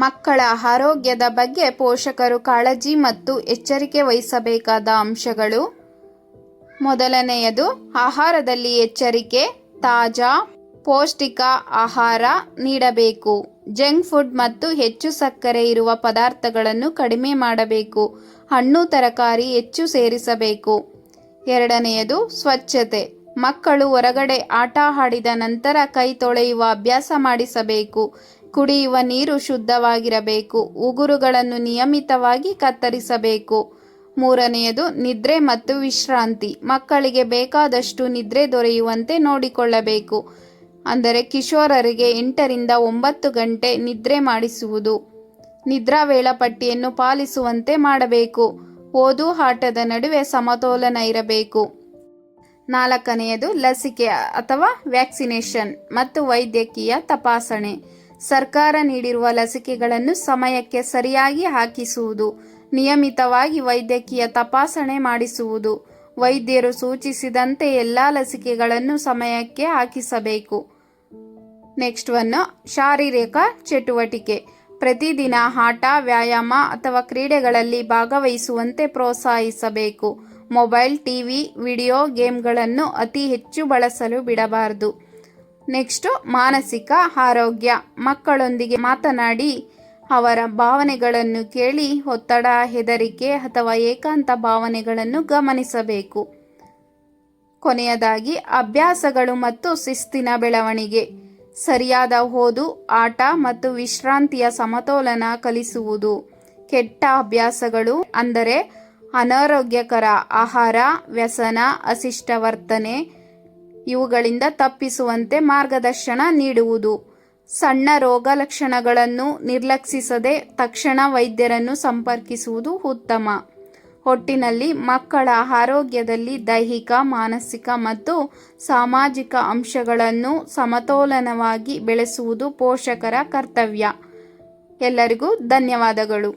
ಮಕ್ಕಳ ಆರೋಗ್ಯದ ಬಗ್ಗೆ ಪೋಷಕರು ಕಾಳಜಿ ಮತ್ತು ಎಚ್ಚರಿಕೆ ವಹಿಸಬೇಕಾದ ಅಂಶಗಳು. ಮೊದಲನೆಯದು, ಆಹಾರದಲ್ಲಿ ಎಚ್ಚರಿಕೆ. ತಾಜಾ ಪೌಷ್ಟಿಕ ಆಹಾರ ನೀಡಬೇಕು. ಜಂಕ್ ಫುಡ್ ಮತ್ತು ಹೆಚ್ಚು ಸಕ್ಕರೆ ಇರುವ ಪದಾರ್ಥಗಳನ್ನು ಕಡಿಮೆ ಮಾಡಬೇಕು. ಹಣ್ಣು ತರಕಾರಿ ಹೆಚ್ಚು ಸೇರಿಸಬೇಕು. ಎರಡನೆಯದು, ಸ್ವಚ್ಛತೆ. ಮಕ್ಕಳು ಹೊರಗಡೆ ಆಟ ಆಡಿದ ನಂತರ ಕೈ ತೊಳೆಯುವ ಅಭ್ಯಾಸ ಮಾಡಿಸಬೇಕು. ಕುಡಿಯುವ ನೀರು ಶುದ್ಧವಾಗಿರಬೇಕು. ಉಗುರುಗಳನ್ನು ನಿಯಮಿತವಾಗಿ ಕತ್ತರಿಸಬೇಕು. ಮೂರನೆಯದು, ನಿದ್ರೆ ಮತ್ತು ವಿಶ್ರಾಂತಿ. ಮಕ್ಕಳಿಗೆ ಬೇಕಾದಷ್ಟು ನಿದ್ರೆ ದೊರೆಯುವಂತೆ ನೋಡಿಕೊಳ್ಳಬೇಕು. ಅಂದರೆ ಕಿಶೋರರಿಗೆ 8 ರಿಂದ 9 ಗಂಟೆ ನಿದ್ರೆ ಮಾಡಿಸುವುದು. ನಿದ್ರಾ ವೇಳಾಪಟ್ಟಿಯನ್ನು ಪಾಲಿಸುವಂತೆ ಮಾಡಬೇಕು. ಓದು ಆಟದ ನಡುವೆ ಸಮತೋಲನ ಇರಬೇಕು. ನಾಲ್ಕನೆಯದು, ಲಸಿಕೆ ಅಥವಾ ವ್ಯಾಕ್ಸಿನೇಷನ್ ಮತ್ತು ವೈದ್ಯಕೀಯ ತಪಾಸಣೆ. ಸರ್ಕಾರ ನೀಡಿರುವ ಲಸಿಕೆಗಳನ್ನು ಸಮಯಕ್ಕೆ ಸರಿಯಾಗಿ ಹಾಕಿಸುವುದು. ನಿಯಮಿತವಾಗಿ ವೈದ್ಯಕೀಯ ತಪಾಸಣೆ ಮಾಡಿಸುವುದು. ವೈದ್ಯರು ಸೂಚಿಸಿದಂತೆ ಎಲ್ಲ ಲಸಿಕೆಗಳನ್ನು ಸಮಯಕ್ಕೆ ಹಾಕಿಸಬೇಕು. ನೆಕ್ಸ್ಟ್ ಒನ್, ಶಾರೀರಿಕ ಚಟುವಟಿಕೆ. ಪ್ರತಿದಿನ ಆಟ, ವ್ಯಾಯಾಮ ಅಥವಾ ಕ್ರೀಡೆಗಳಲ್ಲಿ ಭಾಗವಹಿಸುವಂತೆ ಪ್ರೋತ್ಸಾಹಿಸಬೇಕು. ಮೊಬೈಲ್, ಟಿವಿ, ವಿಡಿಯೋ ಗೇಮ್ಗಳನ್ನು ಅತಿ ಹೆಚ್ಚು ಬಳಸಲು ಬಿಡಬಾರದು. ನೆಕ್ಸ್ಟು, ಮಾನಸಿಕ ಆರೋಗ್ಯ. ಮಕ್ಕಳೊಂದಿಗೆ ಮಾತನಾಡಿ ಅವರ ಭಾವನೆಗಳನ್ನು ಕೇಳಿ ಒತ್ತಡ, ಹೆದರಿಕೆ ಅಥವಾ ಏಕಾಂತ ಭಾವನೆಗಳನ್ನು ಗಮನಿಸಬೇಕು. ಕೊನೆಯದಾಗಿ, ಅಭ್ಯಾಸಗಳು ಮತ್ತು ಶಿಸ್ತಿನ ಬೆಳವಣಿಗೆ. ಸರಿಯಾದ ಓದು, ಆಟ ಮತ್ತು ವಿಶ್ರಾಂತಿಯ ಸಮತೋಲನ ಕಲಿಸುವುದು. ಕೆಟ್ಟ ಅಭ್ಯಾಸಗಳು ಅಂದರೆ ಅನಾರೋಗ್ಯಕರ ಆಹಾರ, ವ್ಯಸನ, ಅಶಿಷ್ಟ ವರ್ತನೆ ಇವುಗಳಿಂದ ತಪ್ಪಿಸುವಂತೆ ಮಾರ್ಗದರ್ಶನ ನೀಡುವುದು. ಸಣ್ಣ ರೋಗ ಲಕ್ಷಣಗಳನ್ನು ನಿರ್ಲಕ್ಷಿಸದೆ ತಕ್ಷಣ ವೈದ್ಯರನ್ನು ಸಂಪರ್ಕಿಸುವುದು ಉತ್ತಮ. ಒಟ್ಟಿನಲ್ಲಿ ಮಕ್ಕಳ ಆರೋಗ್ಯದಲ್ಲಿ ದೈಹಿಕ, ಮಾನಸಿಕ ಮತ್ತು ಸಾಮಾಜಿಕ ಅಂಶಗಳನ್ನು ಸಮತೋಲನವಾಗಿ ಬೆಳೆಸುವುದು ಪೋಷಕರ ಕರ್ತವ್ಯ. ಎಲ್ಲರಿಗೂ ಧನ್ಯವಾದಗಳು.